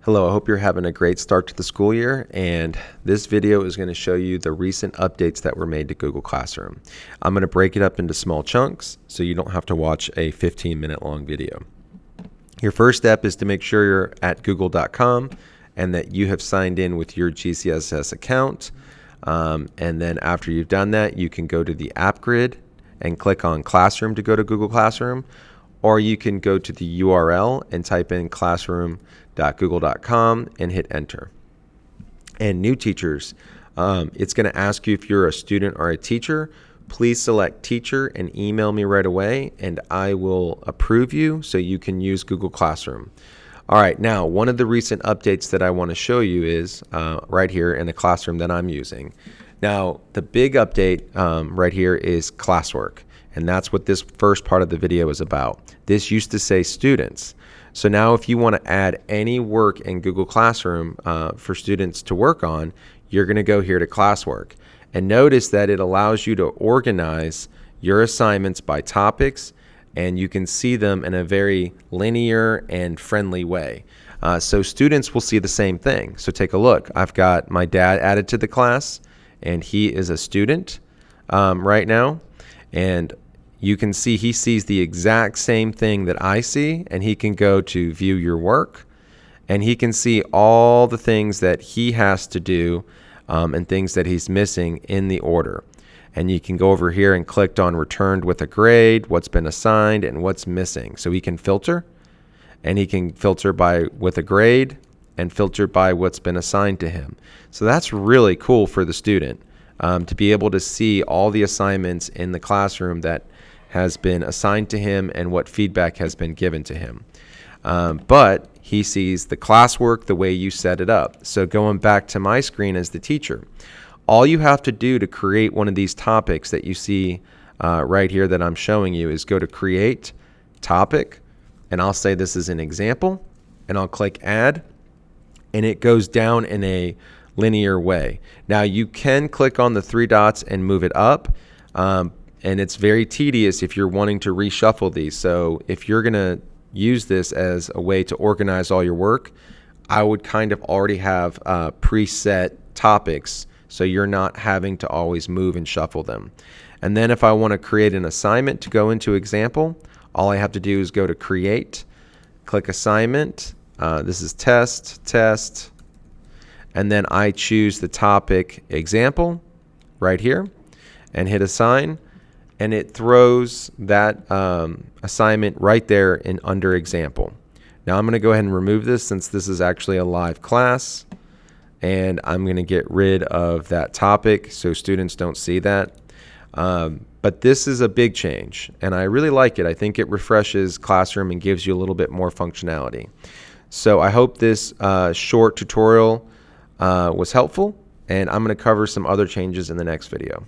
Hello, I hope you're having a great start to the school year, and this video is going to show you the recent updates that were made to Google Classroom. I'm going to break it up into small chunks so you don't have to watch a 15-minute long video. Your first step is to make sure you're at google.com and that you have signed in with your GCSS account. And then after you've done that, you can go to the app grid and click on Classroom to go to Google Classroom, or you can go to the URL and type in classroom.google.com and hit enter. And new teachers, it's going to ask you if you're a student or a teacher. Please select teacher and email me right away, and I will approve you so you can use Google Classroom. All right, now one of the recent updates that I want to show you is right here in the classroom that I'm using. Now, the big update right here is Classwork, and that's what this first part of the video is about. This used to say students. So now if you want to add any work in Google Classroom for students to work on, you're going to go here to Classwork. And notice that it allows you to organize your assignments by topics, and you can see them in a very linear and friendly way. So students will see the same thing. So take a look. I've got my dad added to the class, and he is a student right now. And you can see he sees the exact same thing that I see, and he can go to view your work, and he can see all the things that he has to do and things that he's missing in the order. And you can go over here and click on returned with a grade, what's been assigned, and what's missing. So he can filter, and he can filter by with a grade and filter by what's been assigned to him. So that's really cool for the student to be able to see all the assignments in the classroom that has been assigned to him and what feedback has been given to him. But he sees the classwork the way you set it up. So going back to my screen as the teacher, all you have to do to create one of these topics that you see right here that I'm showing you is go to create topic, and I'll say this is an example, and I'll click add, and it goes down in a linear way. Now you can click on the three dots and move it up, and it's very tedious if you're wanting to reshuffle these. So if you're going to use this as a way to organize all your work, I would kind of already have preset topics so you're not having to always move and shuffle them. And then if I want to create an assignment to go into example, all I have to do is go to create, click assignment. This is test, and then I choose the topic example right here and hit assign. And it throws that assignment right there in under example. Now I'm going to go ahead and remove this since this is actually a live class, and I'm going to get rid of that topic so students don't see that. But this is a big change, and I really like it. I think it refreshes Classroom and gives you a little bit more functionality. So I hope this short tutorial was helpful, and I'm going to cover some other changes in the next video.